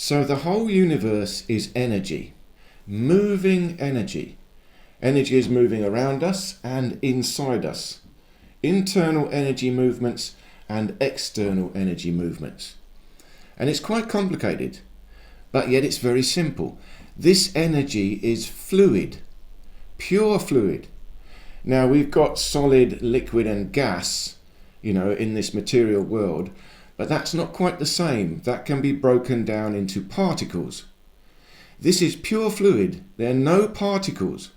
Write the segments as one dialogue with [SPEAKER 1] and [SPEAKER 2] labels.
[SPEAKER 1] So the whole universe is energy, moving energy. Energy is moving around us and inside us. Internal energy movements and external energy movements. And it's quite complicated, but yet it's very simple. This energy is fluid, pure fluid. Now we've got solid, liquid and gas, in this material world, but that's not quite the same. That can be broken down into particles. This is pure fluid. There are no particles.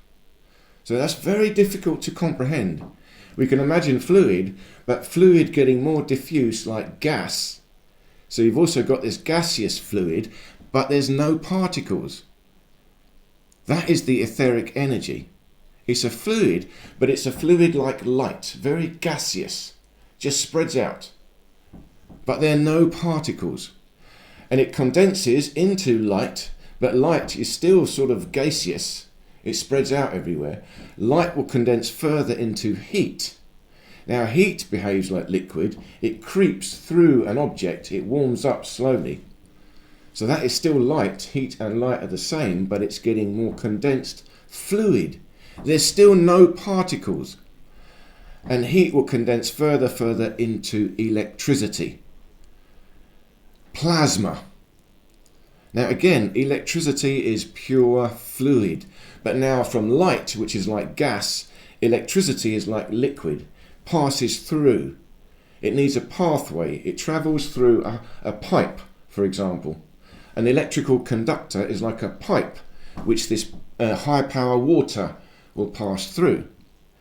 [SPEAKER 1] So that's very difficult to comprehend. We can imagine fluid, but fluid getting more diffuse like gas. So you've also got this gaseous fluid, but there's no particles. That is the etheric energy. It's a fluid, but it's a fluid like light, very gaseous, just spreads out. But there are no particles. And it condenses into light, but light is still sort of gaseous. It spreads out everywhere. Light will condense further into heat. Now heat behaves like liquid. It creeps through an object. It warms up slowly. So that is still light. Heat and light are the same, but it's getting more condensed fluid. There's still no particles. And heat will condense further into electricity. Plasma. Now again, electricity is pure fluid. But now from light, which is like gas, electricity is like liquid, passes through. It needs a pathway. It travels through a pipe, for example. An electrical conductor is like a pipe, which this high power water will pass through.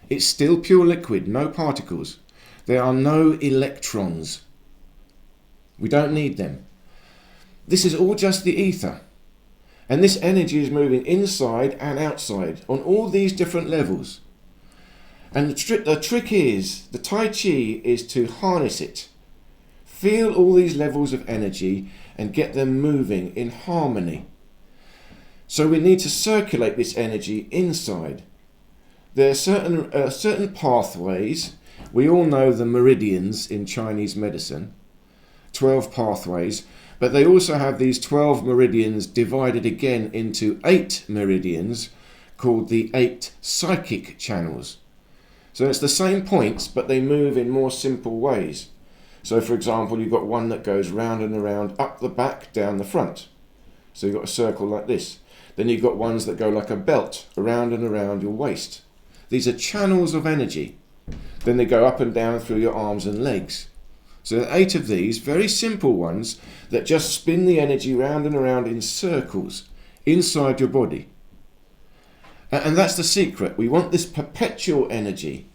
[SPEAKER 1] It's still pure liquid, no particles. There are no electrons. We don't need them. This is all just the ether. And this energy is moving inside and outside on all these different levels. And the trick is, the Tai Chi is to harness it. Feel all these levels of energy and get them moving in harmony. So we need to circulate this energy inside. There are certain pathways. We all know the meridians in Chinese medicine. 12 pathways. But they also have these 12 meridians divided again into 8 meridians called the 8 psychic channels. So it's the same points, but they move in more simple ways. So for example, you've got one that goes round and around, up the back, down the front. So you've got a circle like this. Then you've got ones that go like a belt, around and around your waist. These are channels of energy. Then they go up and down through your arms and legs. So there are 8 of these, very simple ones, that just spin the energy round and around in circles inside your body. And that's the secret. We want this perpetual energy.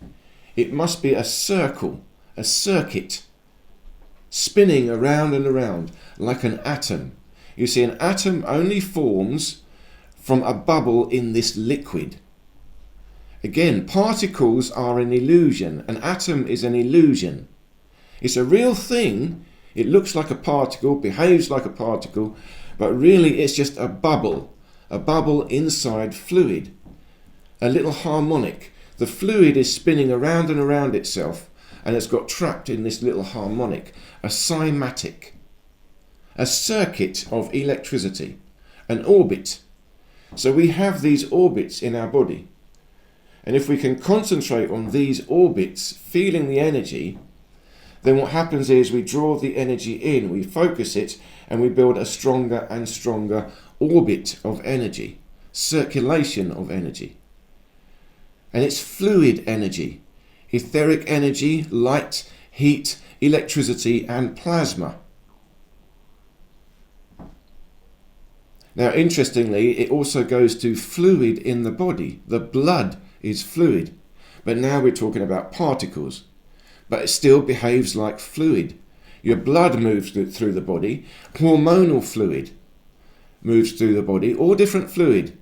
[SPEAKER 1] It must be a circle, a circuit, spinning around and around like an atom. You see, an atom only forms from a bubble in this liquid. Again, particles are an illusion. An atom is an illusion. It's a real thing. It looks like a particle, behaves like a particle, but really it's just a bubble inside fluid, a little harmonic. The fluid is spinning around and around itself, and it's got trapped in this little harmonic, a cymatic, a circuit of electricity, an orbit. So we have these orbits in our body. And if we can concentrate on these orbits, feeling the energy, then what happens is we draw the energy in, we focus it, and we build a stronger and stronger orbit of energy, circulation of energy. And it's fluid energy, etheric energy, light, heat, electricity, and plasma. Now, interestingly, it also goes to fluid in the body. The blood is fluid, but now we're talking about particles. But it still behaves like fluid. Your blood moves through the body. Hormonal fluid moves through the body. All different fluid.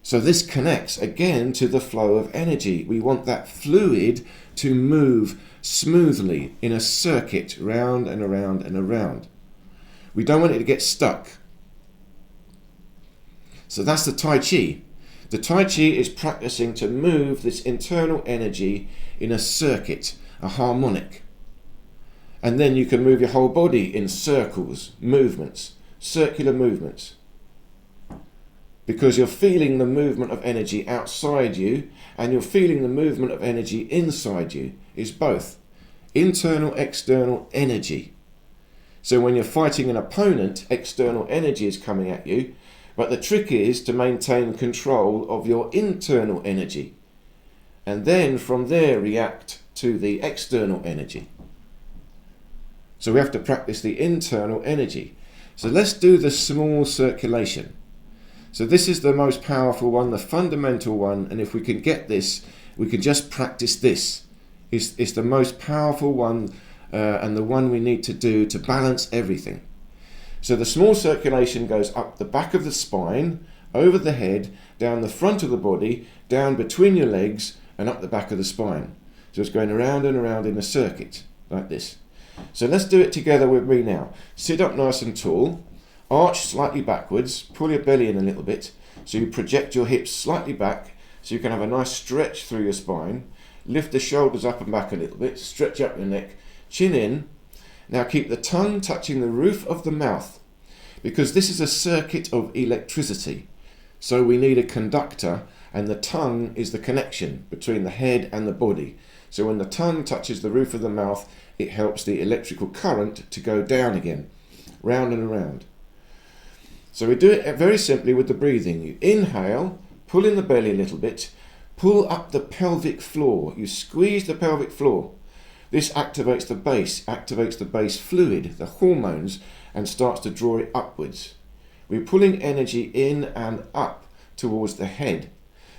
[SPEAKER 1] So this connects again to the flow of energy. We want that fluid to move smoothly in a circuit round and around and around. We don't want it to get stuck. So that's the Tai Chi. The Tai Chi is practicing to move this internal energy in a circuit, a harmonic. And then you can move your whole body in circles, movements. circular movements, because you're feeling the movement of energy outside you and you're feeling the movement of energy inside you. It's both internal, external energy. So when you're fighting an opponent, external energy is coming at you, but the trick is to maintain control of your internal energy and then from there react to the external energy. So we have to practice the internal energy. So let's do the small circulation. So this is the most powerful one, the fundamental one, and if we can get this, we can just practice this. It's the most powerful one and the one we need to do to balance everything. So the small circulation goes up the back of the spine, over the head, down the front of the body, down between your legs and up the back of the spine. So it's going around and around in a circuit like this. So let's do it together with me now. Sit up nice and tall, arch slightly backwards, pull your belly in a little bit so you project your hips slightly back so you can have a nice stretch through your spine. Lift the shoulders up and back a little bit, stretch up your neck, chin in. Now keep the tongue touching the roof of the mouth because this is a circuit of electricity. So we need a conductor and the tongue is the connection between the head and the body. So when the tongue touches the roof of the mouth, it helps the electrical current to go down again, round and around. So we do it very simply with the breathing. You inhale, pull in the belly a little bit, pull up the pelvic floor. You squeeze the pelvic floor. This activates the base fluid, the hormones, and starts to draw it upwards. We're pulling energy in and up towards the head.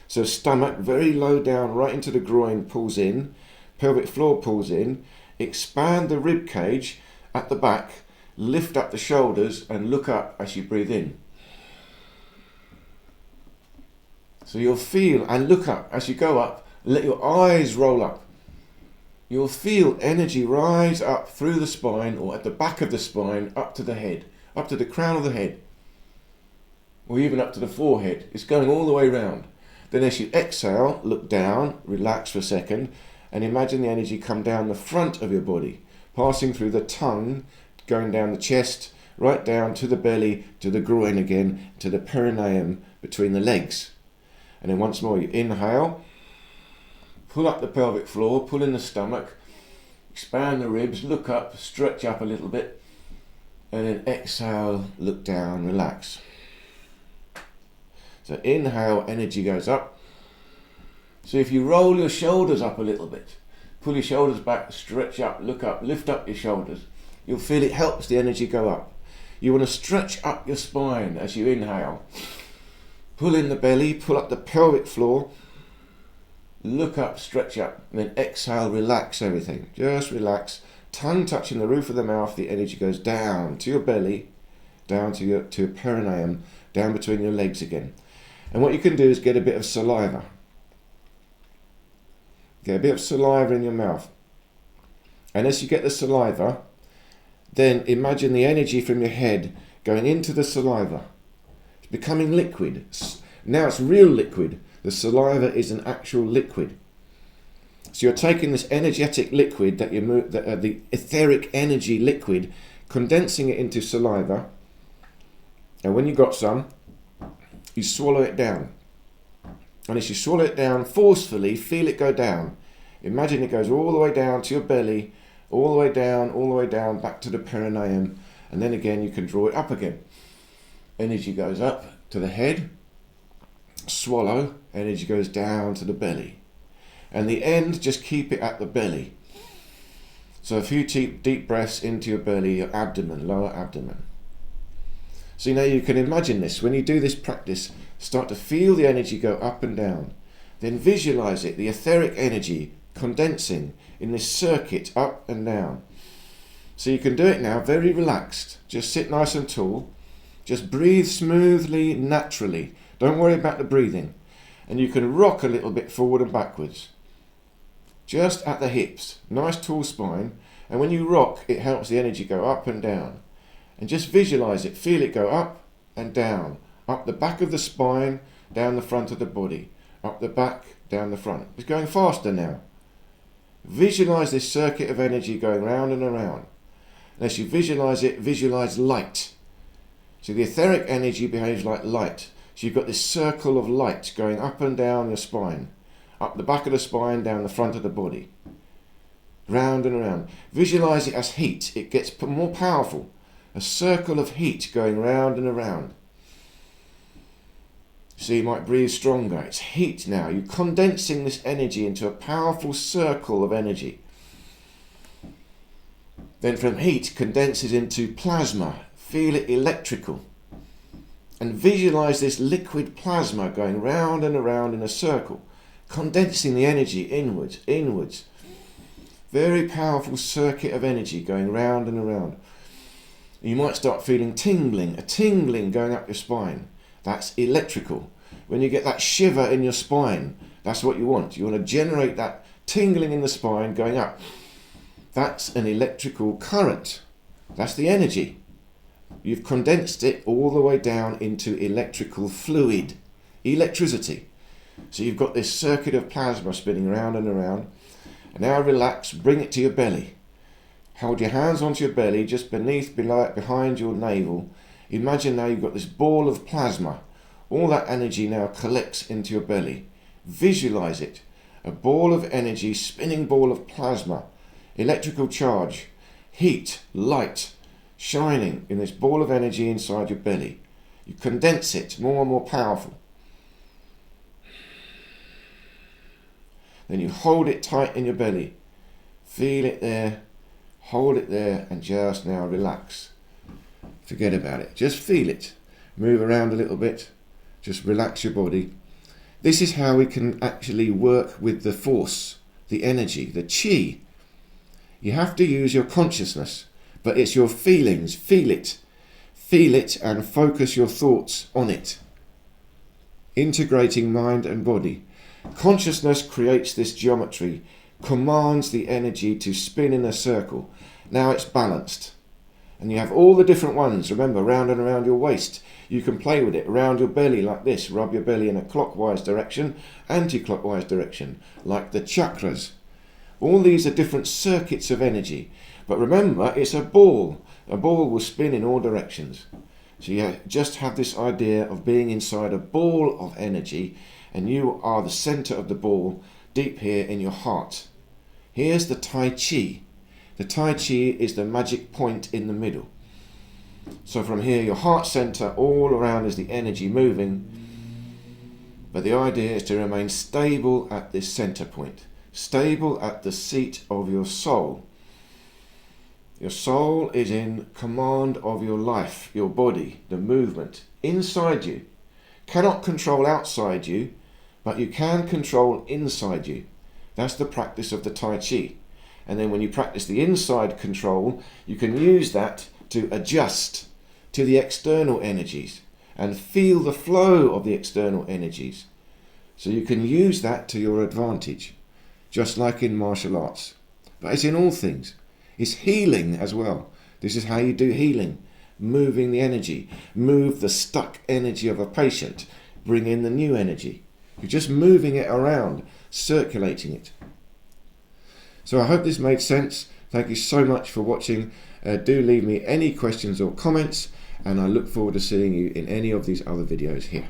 [SPEAKER 1] So stomach very low down, right into the groin, pulls in, pelvic floor pulls in, expand the rib cage at the back, lift up the shoulders and look up as you breathe in. So you'll feel and look up as you go up, let your eyes roll up. You'll feel energy rise up through the spine or at the back of the spine, up to the head, up to the crown of the head, or even up to the forehead. It's going all the way round. Then as you exhale, look down, relax for a second, and imagine the energy come down the front of your body, passing through the tongue, going down the chest, right down to the belly, to the groin again, to the perineum between the legs. And then once more, you inhale, pull up the pelvic floor, pull in the stomach, expand the ribs, look up, stretch up a little bit, and then exhale, look down, relax. So inhale, energy goes up. So if you roll your shoulders up a little bit, pull your shoulders back, stretch up, look up, lift up your shoulders, you'll feel it helps the energy go up. You want to stretch up your spine as you inhale. Pull in the belly, pull up the pelvic floor, look up, stretch up, and then exhale, relax everything. Just relax. Tongue touching the roof of the mouth, the energy goes down to your belly, down to your perineum, down between your legs again. And what you can do is get a bit of saliva. Get a bit of saliva in your mouth. And as you get the saliva, then imagine the energy from your head going into the saliva. It's becoming liquid. Now it's real liquid. The saliva is an actual liquid. So you're taking this energetic liquid, the etheric energy liquid, condensing it into saliva. And when you've got some, you swallow it down. And as you swallow it down forcefully, feel it go down. Imagine it goes all the way down to your belly, all the way down, back to the perineum. And then again, you can draw it up again. Energy goes up to the head. Swallow, energy goes down to the belly. And the end, just keep it at the belly. So a few deep breaths into your belly, your abdomen, lower abdomen. So now you can imagine this. When you do this practice, start to feel the energy go up and down. Then visualize it, the etheric energy condensing in this circuit up and down. So you can do it now very relaxed. Just sit nice and tall. Just breathe smoothly, naturally. Don't worry about the breathing. And you can rock a little bit forward and backwards. Just at the hips. Nice tall spine. And when you rock, it helps the energy go up and down. And just visualize it. Feel it go up and down. Up the back of the spine, down the front of the body. Up the back, down the front. It's going faster now. Visualize this circuit of energy going round and around. And as you visualize it, visualize light. So the etheric energy behaves like light. So you've got this circle of light going up and down your spine, up the back of the spine, down the front of the body, round and around. Visualize it as heat. It gets more powerful. A circle of heat going round and around. So you might breathe stronger. It's heat now. You're condensing this energy into a powerful circle of energy. Then from heat condenses into plasma. Feel it electrical. And visualize this liquid plasma going round and around in a circle, condensing the energy inwards, inwards. Very powerful circuit of energy going round and around. You might start feeling tingling, a tingling going up your spine. That's electrical. When you get that shiver in your spine, that's what you want. You want to generate that tingling in the spine going up. That's an electrical current. That's the energy. You've condensed it all the way down into electrical fluid, electricity. So you've got this circuit of plasma spinning around and around. And now relax, bring it to your belly. Hold your hands onto your belly, just behind your navel. Imagine now you've got this ball of plasma. All that energy now collects into your belly. Visualize it. A ball of energy, spinning ball of plasma, electrical charge, heat, light, shining in this ball of energy inside your belly. You condense it, more and more powerful. Then you hold it tight in your belly. Feel it there, hold it there, and just now relax. Forget about it. Just feel it. Move around a little bit. Just relax your body. This is how we can actually work with the force, the energy, the chi. You have to use your consciousness, but it's your feelings. Feel it. Feel it and focus your thoughts on it. Integrating mind and body. Consciousness creates this geometry, commands the energy to spin in a circle. Now it's balanced. And you have all the different ones, remember, round and around your waist. You can play with it around your belly like this. Rub your belly in a clockwise direction, anti-clockwise direction, like the chakras. All these are different circuits of energy. But remember, it's a ball. A ball will spin in all directions. So you just have this idea of being inside a ball of energy, and you are the center of the ball, deep here in your heart. Here's the Tai Chi. The Tai Chi is the magic point in the middle. So from here, your heart center, all around is the energy moving. But the idea is to remain stable at this center point. Stable at the seat of your soul. Your soul is in command of your life, your body, the movement inside you. Cannot control outside you, but you can control inside you. That's the practice of the Tai Chi. And then when you practice the inside control, you can use that to adjust to the external energies and feel the flow of the external energies. So you can use that to your advantage, just like in martial arts. But it's in all things. It's healing as well. This is how you do healing. Moving the energy. Move the stuck energy of a patient. Bring in the new energy. You're just moving it around, circulating it. So I hope this made sense. Thank you so much for watching. Do leave me any questions or comments, and I look forward to seeing you in any of these other videos here.